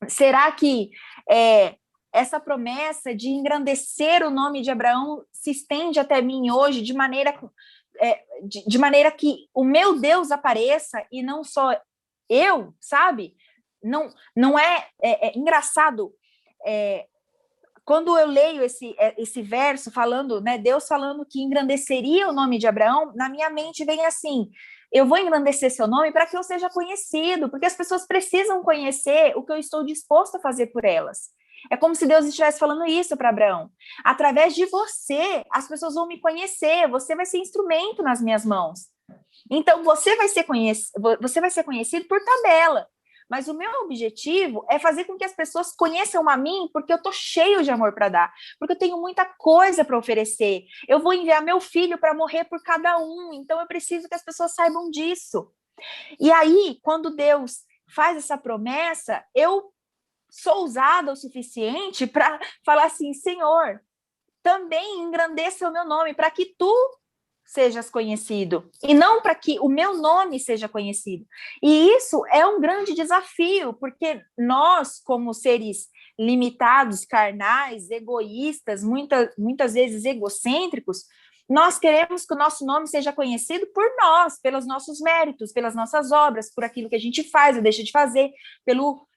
Será que essa promessa de engrandecer o nome de Abraão se estende até mim hoje de maneira que o meu Deus apareça e não só eu, sabe? Não é engraçado. Quando eu leio esse verso falando, né, Deus falando que engrandeceria o nome de Abraão, na minha mente vem assim: eu vou engrandecer seu nome para que eu seja conhecido, porque as pessoas precisam conhecer o que eu estou disposto a fazer por elas. É como se Deus estivesse falando isso para Abraão. Através de você, as pessoas vão me conhecer, você vai ser instrumento nas minhas mãos. Então, você vai ser conhecido por tabela. Mas o meu objetivo é fazer com que as pessoas conheçam a mim, porque eu estou cheio de amor para dar, porque eu tenho muita coisa para oferecer. Eu vou enviar meu filho para morrer por cada um, então eu preciso que as pessoas saibam disso. E aí, quando Deus faz essa promessa, eu sou ousada o suficiente para falar assim: Senhor, também engrandeça o meu nome, para que tu sejas conhecido, e não para que o meu nome seja conhecido. E isso é um grande desafio, porque nós, como seres limitados, carnais, egoístas, muitas vezes egocêntricos, nós queremos que o nosso nome seja conhecido por nós, pelos nossos méritos, pelas nossas obras, por aquilo que a gente faz ou deixa de fazer,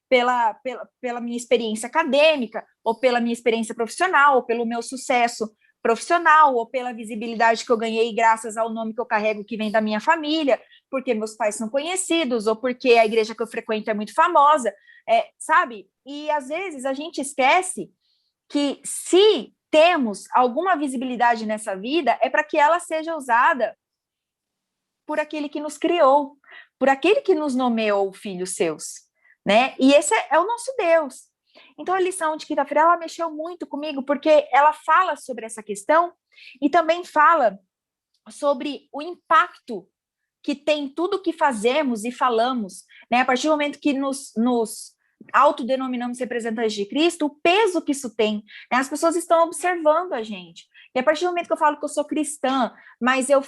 pela minha experiência acadêmica, ou pela minha experiência profissional, ou pelo meu sucesso profissional, ou pela visibilidade que eu ganhei graças ao nome que eu carrego que vem da minha família, porque meus pais são conhecidos, ou porque a igreja que eu frequento é muito famosa, sabe? E às vezes a gente esquece que, se temos alguma visibilidade nessa vida, é para que ela seja usada por aquele que nos criou, por aquele que nos nomeou filhos seus, né? E esse é o nosso Deus. Então, a lição de quinta-feira, ela mexeu muito comigo, porque ela fala sobre essa questão e também fala sobre o impacto que tem tudo que fazemos e falamos, né? A partir do momento que nos autodenominamos representantes de Cristo, o peso que isso tem, né? As pessoas estão observando a gente. E a partir do momento que eu falo que eu sou cristã, mas eu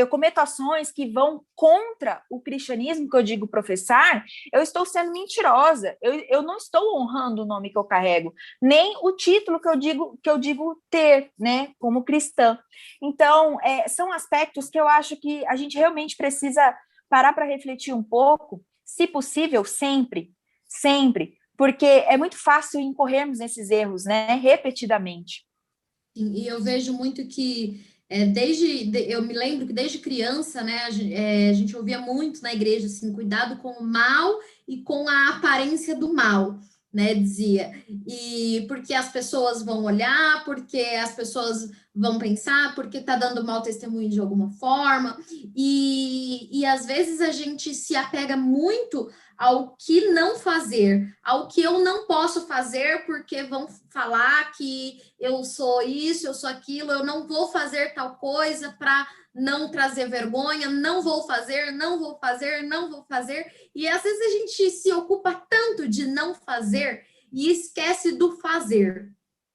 cometo ações que vão contra o cristianismo que eu digo professar, eu estou sendo mentirosa. Eu não estou honrando o nome que eu carrego, nem o título que eu digo ter, né, como cristã. Então, são aspectos que eu acho que a gente realmente precisa parar para refletir um pouco, se possível, sempre, porque é muito fácil incorrermos nesses erros, né, repetidamente. E eu vejo muito que, eu me lembro que desde criança, né, a gente ouvia muito na igreja, assim, cuidado com o mal e com a aparência do mal. né, dizia. E porque as pessoas vão olhar, porque as pessoas vão pensar, porque está dando mau testemunho de alguma forma. E às vezes a gente se apega muito ao que não fazer, ao que eu não posso fazer, porque vão falar que eu sou isso, eu sou aquilo, eu não vou fazer tal coisa para não trazer vergonha, não vou fazer, não vou fazer, não vou fazer. E às vezes a gente se ocupa tanto de não fazer e esquece do fazer.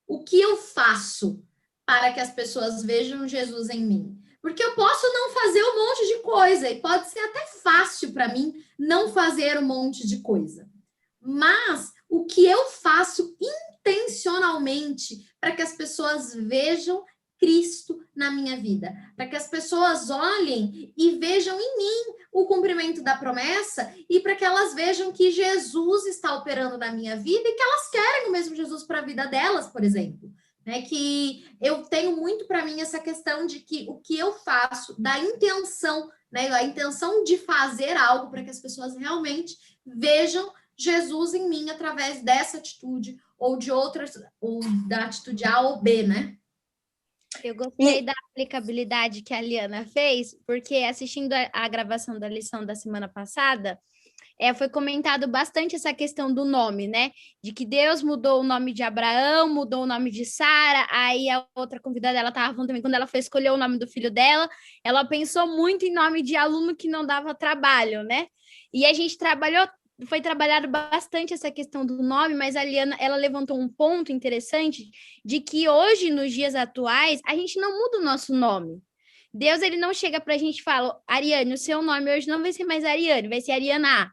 O que eu faço para que as pessoas vejam Jesus em mim? Porque eu posso não fazer um monte de coisa e pode ser até fácil para mim não fazer um monte de coisa. Mas o que eu faço intencionalmente para que as pessoas vejam Cristo na minha vida, para que as pessoas olhem e vejam em mim o cumprimento da promessa e para que elas vejam que Jesus está operando na minha vida e que elas querem o mesmo Jesus para a vida delas, por exemplo. Né, que eu tenho muito para mim essa questão de que o que eu faço, da intenção, né, a intenção de fazer algo para que as pessoas realmente vejam Jesus em mim através dessa atitude ou de outras, ou da atitude A ou B, né? Eu gostei da aplicabilidade que a Liana fez, porque assistindo a gravação da lição da semana passada, foi comentado bastante essa questão do nome, né? De que Deus mudou o nome de Abraão, mudou o nome de Sara, aí a outra convidada, ela estava falando também, quando ela foi escolher o nome do filho dela, ela pensou muito em nome de aluno que não dava trabalho, né? E a gente foi trabalhado bastante essa questão do nome, mas a Liana, ela levantou um ponto interessante de que hoje, nos dias atuais, a gente não muda o nosso nome. Deus, ele não chega para a gente e fala, Ariane, o seu nome hoje não vai ser mais Ariane, vai ser Ariana A.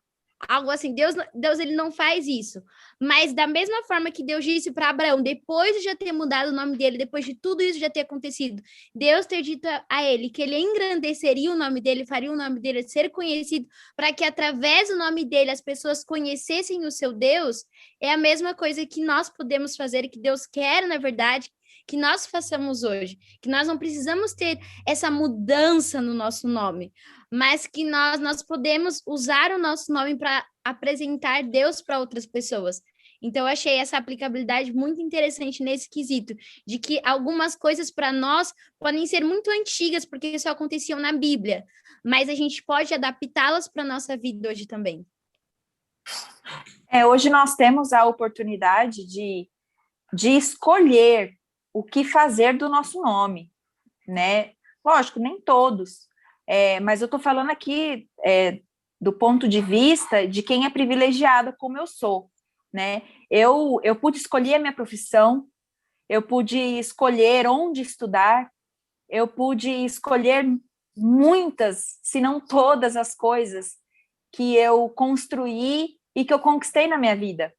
Algo assim, Deus ele não faz isso. Mas da mesma forma que Deus disse para Abraão, depois de já ter mudado o nome dele, depois de tudo isso já ter acontecido, Deus ter dito a ele que ele engrandeceria o nome dele, faria o nome dele ser conhecido, para que através do nome dele as pessoas conhecessem o seu Deus, é a mesma coisa que nós podemos fazer, que Deus quer, na verdade, que nós façamos hoje, que nós não precisamos ter essa mudança no nosso nome, mas que nós podemos usar o nosso nome para apresentar Deus para outras pessoas. Então, eu achei essa aplicabilidade muito interessante nesse quesito, de que algumas coisas para nós podem ser muito antigas, porque só aconteciam na Bíblia, mas a gente pode adaptá-las para a nossa vida hoje também. Hoje nós temos a oportunidade de escolher o que fazer do nosso nome, né? Lógico, nem todos, mas eu estou falando aqui do ponto de vista de quem é privilegiado como eu sou, né? Eu pude escolher a minha profissão, eu pude escolher onde estudar, eu pude escolher muitas, se não todas as coisas que eu construí e que eu conquistei na minha vida.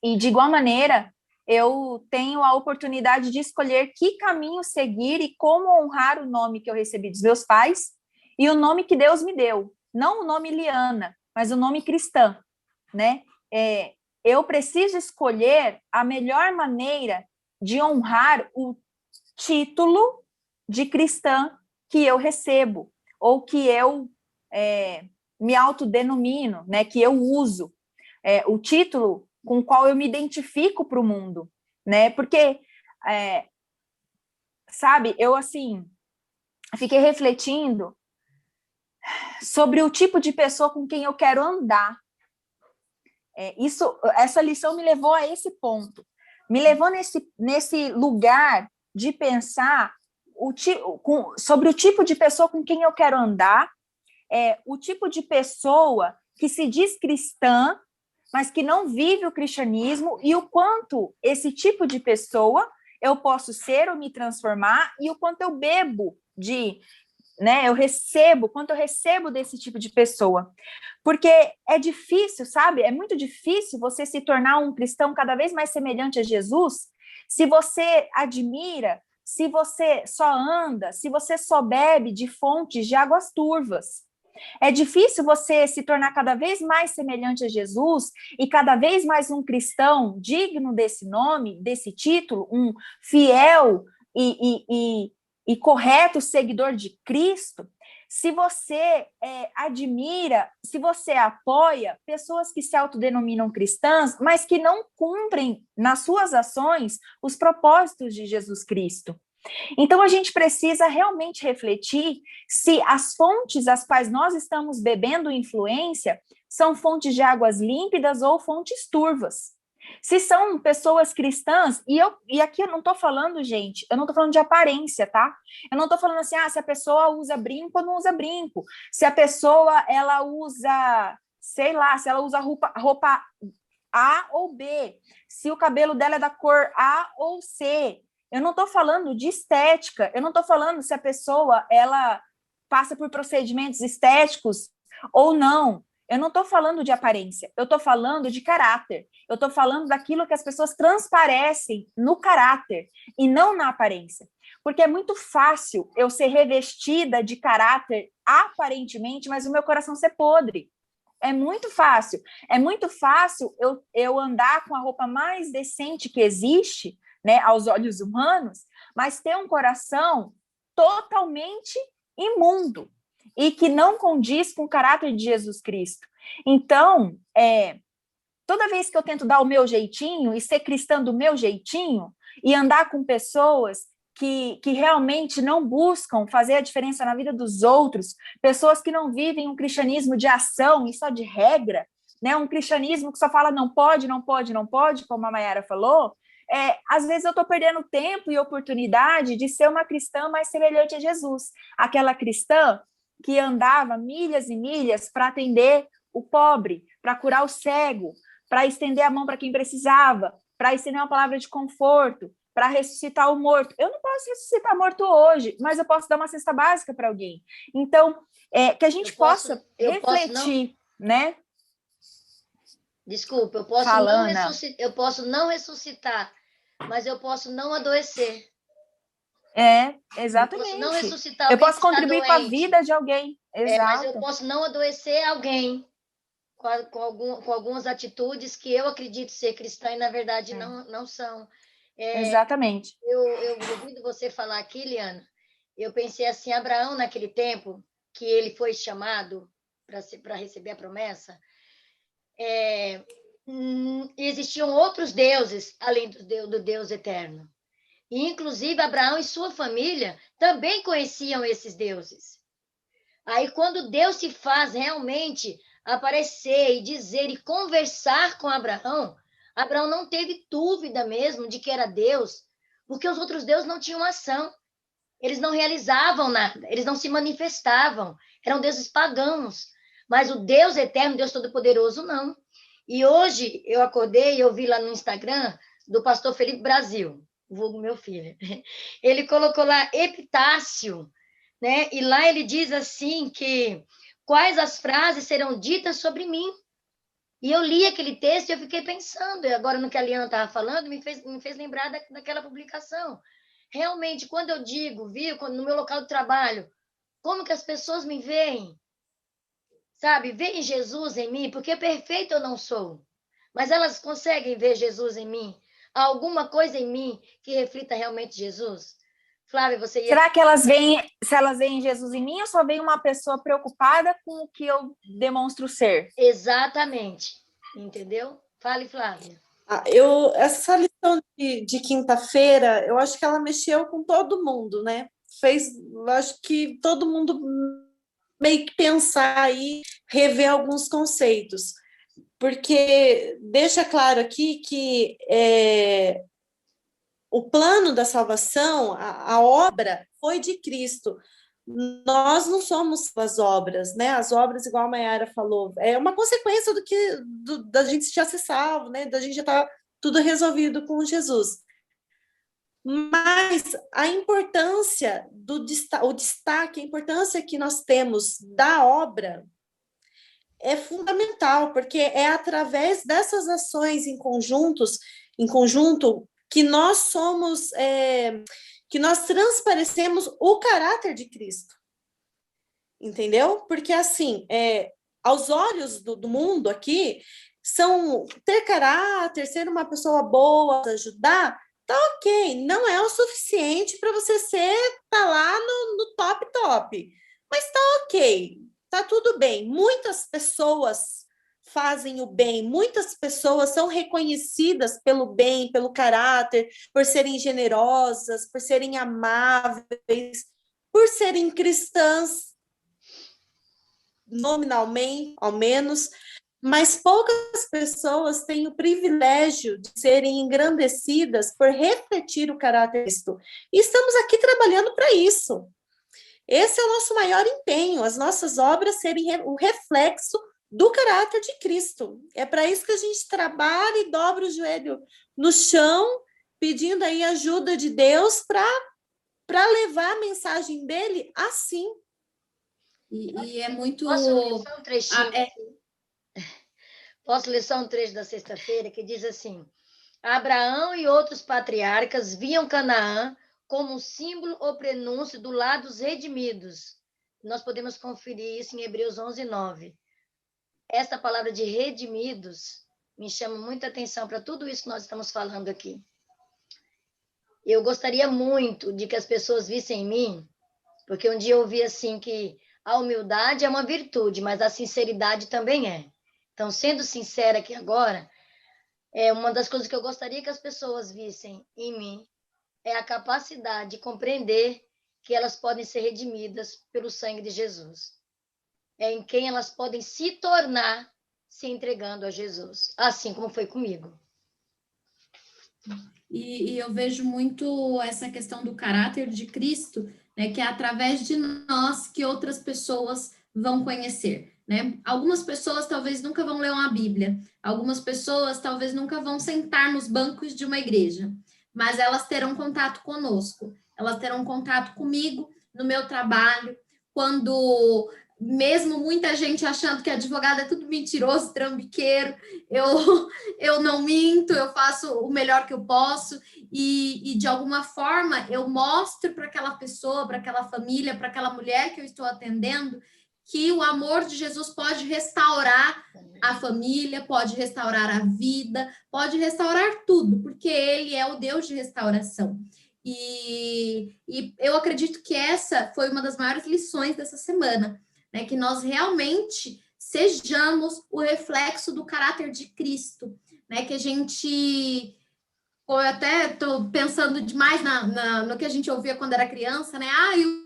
E, de igual maneira, eu tenho a oportunidade de escolher que caminho seguir e como honrar o nome que eu recebi dos meus pais e o nome que Deus me deu. Não o nome Liana, mas o nome cristã, né? Eu preciso escolher a melhor maneira de honrar o título de cristã que eu recebo, ou que eu me autodenomino, né? Que eu uso. O título com o qual eu me identifico para o mundo, né? Porque, sabe, eu, assim, fiquei refletindo sobre o tipo de pessoa com quem eu quero andar. Essa lição me levou a esse ponto. Me levou nesse lugar de pensar sobre o tipo de pessoa com quem eu quero andar, o tipo de pessoa que se diz cristã, mas que não vive o cristianismo, e o quanto esse tipo de pessoa eu posso ser ou me transformar, e o quanto eu bebo quanto eu recebo desse tipo de pessoa. Porque é difícil, sabe? É muito difícil você se tornar um cristão cada vez mais semelhante a Jesus, se você admira, se você só anda, se você só bebe de fontes de águas turvas. É difícil você se tornar cada vez mais semelhante a Jesus e cada vez mais um cristão digno desse nome, desse título, um fiel e correto seguidor de Cristo, se você admira, se você apoia pessoas que se autodenominam cristãs, mas que não cumprem nas suas ações os propósitos de Jesus Cristo. Então, a gente precisa realmente refletir se as fontes às quais nós estamos bebendo influência são fontes de águas límpidas ou fontes turvas. Se são pessoas cristãs, e aqui eu não estou falando, gente, eu não estou falando de aparência, tá? Eu não estou falando assim, se a pessoa usa brinco ou não usa brinco. Se a pessoa, ela usa, sei lá, se ela usa roupa A ou B. Se o cabelo dela é da cor A ou C. Eu não estou falando de estética, eu não estou falando se a pessoa ela passa por procedimentos estéticos ou não. Eu não estou falando de aparência, eu estou falando de caráter. Eu estou falando daquilo que as pessoas transparecem no caráter e não na aparência. Porque é muito fácil eu ser revestida de caráter aparentemente, mas o meu coração ser podre. É muito fácil. É muito fácil eu andar com a roupa mais decente que existe, né, aos olhos humanos, mas ter um coração totalmente imundo e que não condiz com o caráter de Jesus Cristo. Então, toda vez que eu tento dar o meu jeitinho e ser cristã do meu jeitinho e andar com pessoas que realmente não buscam fazer a diferença na vida dos outros, pessoas que não vivem um cristianismo de ação e só de regra, né, um cristianismo que só fala não pode, não pode, não pode, como a Mayara falou, às vezes eu estou perdendo tempo e oportunidade de ser uma cristã mais semelhante a Jesus, aquela cristã que andava milhas e milhas para atender o pobre, para curar o cego, para estender a mão para quem precisava, para estender uma palavra de conforto, para ressuscitar o morto. Eu não posso ressuscitar morto hoje, mas eu posso dar uma cesta básica para alguém. Então, que a gente possa refletir, né? Desculpa, eu posso não ressuscitar, mas eu posso não adoecer. Exatamente. Eu posso não ressuscitar eu posso contribuir com a vida de alguém. Exato. Mas eu posso não adoecer alguém com algumas atitudes que eu acredito ser cristã e, na verdade, não são. Exatamente. Eu ouvindo você falar aqui, Liana, eu pensei assim, Abraão, naquele tempo que ele foi chamado para receber a promessa, existiam outros deuses além do Deus eterno. E, inclusive, Abraão e sua família também conheciam esses deuses. Aí, quando Deus se faz realmente aparecer e dizer e conversar com Abraão, Abraão não teve dúvida mesmo de que era Deus, porque os outros deuses não tinham ação. Eles não realizavam nada, eles não se manifestavam, eram deuses pagãos. Mas o Deus eterno, Deus Todo-Poderoso, não. E hoje eu acordei e eu vi lá no Instagram do pastor Felipe Brasil, vulgo meu filho. Ele colocou lá Epitácio, né? E lá ele diz assim que quais as frases serão ditas sobre mim. E eu li aquele texto e eu fiquei pensando, e agora no que a Liana estava falando, me fez lembrar daquela publicação. Realmente, quando eu digo, no meu local de trabalho, como que as pessoas me veem? Sabe, veem Jesus em mim, porque perfeito eu não sou. Mas elas conseguem ver Jesus em mim? Há alguma coisa em mim que reflita realmente Jesus? Flávia, você ia... Será que se elas veem Jesus em mim, ou só veem uma pessoa preocupada com o que eu demonstro ser? Exatamente. Entendeu? Fale, Flávia. Essa lição de quinta-feira, eu acho que ela mexeu com todo mundo, né? Eu acho que todo mundo meio que pensar e rever alguns conceitos. Porque deixa claro aqui que o plano da salvação, a obra, foi de Cristo. Nós não somos as obras, né? As obras, igual a Mayara falou, é uma consequência da gente já ser salvo, né? Da gente já estar tudo resolvido com Jesus. Mas a importância o destaque, a importância que nós temos da obra é fundamental, porque é através dessas ações em conjunto que nós somos, que nós transparecemos o caráter de Cristo. Entendeu? Porque, assim, aos olhos do mundo aqui, ter caráter, ser uma pessoa boa, ajudar, tá ok. Não é o suficiente para você estar lá no top. Ok, tá tudo bem. Muitas pessoas fazem o bem, muitas pessoas são reconhecidas pelo bem, pelo caráter, por serem generosas, por serem amáveis, por serem cristãs, nominalmente, ao menos, mas poucas pessoas têm o privilégio de serem engrandecidas por refletir o caráter de Cristo. E estamos aqui trabalhando para isso. Esse é o nosso maior empenho, as nossas obras serem o reflexo do caráter de Cristo. É para isso que a gente trabalha e dobra o joelho no chão, pedindo aí ajuda de Deus para levar a mensagem dele assim. E é muito... Posso ler só um trechinho? É... Posso ler só um trecho da sexta-feira que diz assim: Abraão e outros patriarcas viam Canaã como um símbolo ou prenúncio do lado dos redimidos. Nós podemos conferir isso em Hebreus 11:9. Essa palavra de redimidos me chama muita atenção para tudo isso que nós estamos falando aqui. Eu gostaria muito de que as pessoas vissem em mim, porque um dia eu ouvi assim que a humildade é uma virtude, mas a sinceridade também é. Então, sendo sincera aqui agora, uma das coisas que eu gostaria que as pessoas vissem em mim é a capacidade de compreender que elas podem ser redimidas pelo sangue de Jesus. É em quem elas podem se tornar se entregando a Jesus, assim como foi comigo. E eu vejo muito essa questão do caráter de Cristo, né, que é através de nós que outras pessoas vão conhecer, né? Algumas pessoas talvez nunca vão ler uma Bíblia, algumas pessoas talvez nunca vão sentar nos bancos de uma igreja, mas elas terão contato conosco, elas terão contato comigo no meu trabalho, quando mesmo muita gente achando que advogado é tudo mentiroso, trambiqueiro, eu não minto, eu faço o melhor que eu posso e de alguma forma eu mostro para aquela pessoa, para aquela família, para aquela mulher que eu estou atendendo, que o amor de Jesus pode restaurar a família, pode restaurar a vida, pode restaurar tudo, porque ele é o Deus de restauração. E eu acredito que essa foi uma das maiores lições dessa semana, né? Que nós realmente sejamos o reflexo do caráter de Cristo, né? Que a gente... Eu até estou pensando demais no que a gente ouvia quando era criança, né?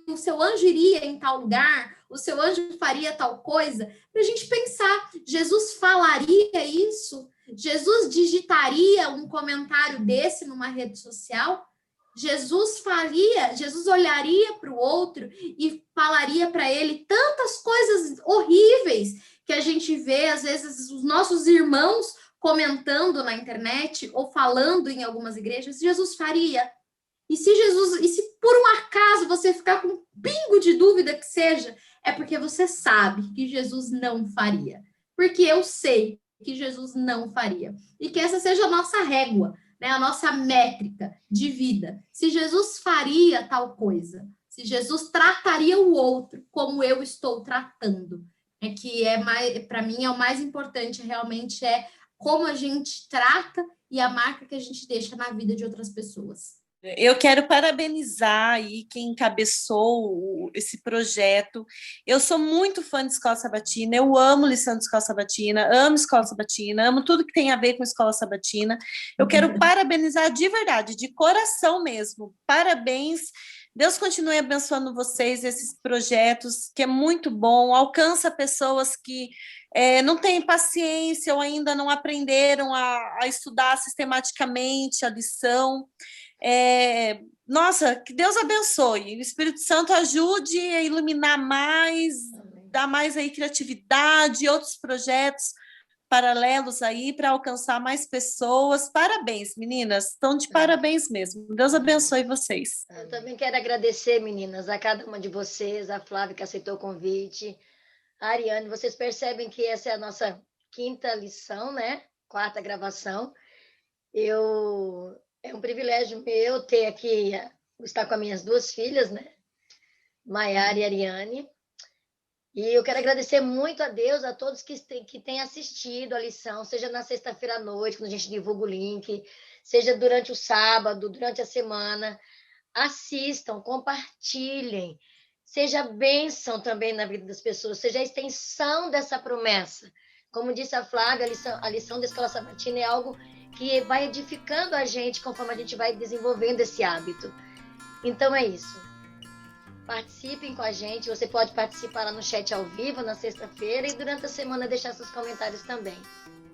O seu anjo iria em tal lugar, o seu anjo faria tal coisa. Para a gente pensar, Jesus falaria isso? Jesus digitaria um comentário desse numa rede social? Jesus olharia para o outro e falaria para ele tantas coisas horríveis que a gente vê, às vezes, os nossos irmãos comentando na internet ou falando em algumas igrejas. Jesus faria. E se por um acaso você ficar com um pingo de dúvida que seja, é porque você sabe que Jesus não faria. Porque eu sei que Jesus não faria. E que essa seja a nossa régua, né, a nossa métrica de vida. Se Jesus faria tal coisa, se Jesus trataria o outro como eu estou tratando, que para mim é o mais importante, realmente é como a gente trata e a marca que a gente deixa na vida de outras pessoas. Eu quero parabenizar aí quem encabeçou esse projeto. Eu sou muito fã de Escola Sabatina, eu amo lição de Escola Sabatina, amo Escola Sabatina, amo tudo que tem a ver com Escola Sabatina. Eu quero parabenizar de verdade, de coração mesmo. Parabéns. Deus continue abençoando vocês, esses projetos, que é muito bom, alcança pessoas que não têm paciência ou ainda não aprenderam a estudar sistematicamente a lição. Nossa, que Deus abençoe, o Espírito Santo ajude a iluminar mais, dar mais aí criatividade, outros projetos paralelos aí para alcançar mais pessoas. Parabéns, meninas, estão de parabéns mesmo. Deus abençoe vocês. Eu também quero agradecer, meninas, a cada uma de vocês, a Flávia que aceitou o convite, a Ariane, vocês percebem que essa é a nossa 5ª lição, né? 4ª gravação. É um privilégio meu ter aqui, estar com as minhas 2 filhas, né? Maiara e Ariane. E eu quero agradecer muito a Deus, a todos que têm assistido a lição, seja na sexta-feira à noite, quando a gente divulga o link, seja durante o sábado, durante a semana. Assistam, compartilhem. seja bênção também na vida das pessoas, seja a extensão dessa promessa. Como disse a Flávia, a lição da Escola Sabatina é algo que vai edificando a gente conforme a gente vai desenvolvendo esse hábito. Então é isso. Participem com a gente. Você pode participar lá no chat ao vivo na sexta-feira e durante a semana deixar seus comentários também.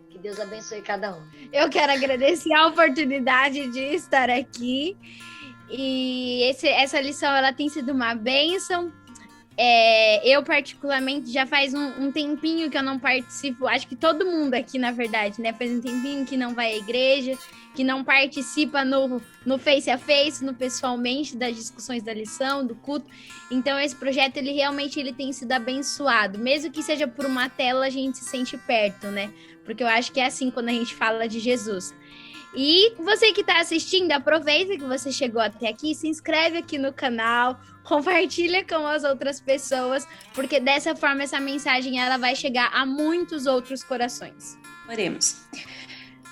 Que Deus abençoe cada um. Eu quero agradecer a oportunidade de estar aqui. E essa lição ela tem sido uma bênção. Eu, particularmente, já faz um tempinho que eu não participo. Acho que todo mundo aqui, na verdade, né? Faz um tempinho que não vai à igreja, que não participa no face a face, no pessoalmente, das discussões da lição, do culto. Então, esse projeto, ele realmente tem sido abençoado. Mesmo que seja por uma tela, a gente se sente perto, né? Porque eu acho que é assim quando a gente fala de Jesus. E você que está assistindo, aproveita que você chegou até aqui, se inscreve aqui no canal, compartilha com as outras pessoas, porque dessa forma essa mensagem ela vai chegar a muitos outros corações. Oremos.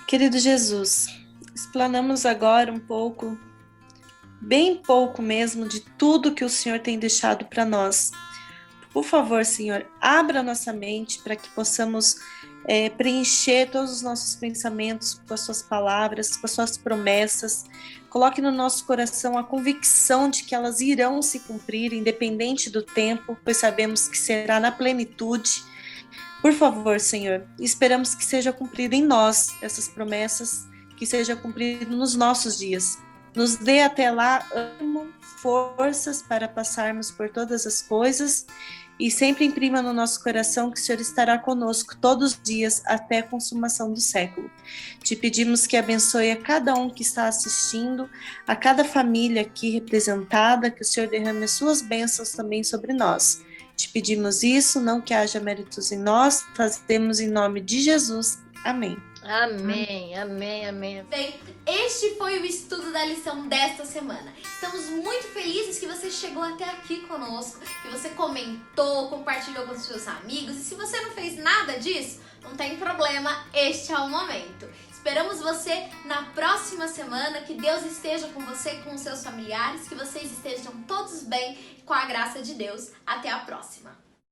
Querido Jesus, explanamos agora um pouco, bem pouco mesmo, de tudo que o Senhor tem deixado para nós. Por favor, Senhor, abra nossa mente para que possamos preencher todos os nossos pensamentos com as suas palavras, com as suas promessas. Coloque no nosso coração a convicção de que elas irão se cumprir, independente do tempo, pois sabemos que será na plenitude. Por favor, Senhor, esperamos que seja cumprido em nós essas promessas, que seja cumprido nos nossos dias. Nos dê até lá ânimo, forças para passarmos por todas as coisas e sempre imprima no nosso coração que o Senhor estará conosco todos os dias até a consumação do século. Te pedimos que abençoe a cada um que está assistindo, a cada família aqui representada, que o Senhor derrame as suas bênçãos também sobre nós. Te pedimos isso, não que haja méritos em nós, fazemos em nome de Jesus. Amém. Amém, amém, amém. Bem, este foi o estudo da lição desta semana. Estamos muito felizes que você chegou até aqui conosco, que você comentou, compartilhou com os seus amigos. E se você não fez nada disso, não tem problema, este é o momento. Esperamos você na próxima semana, que Deus esteja com você, com os seus familiares, que vocês estejam todos bem, com a graça de Deus. Até a próxima.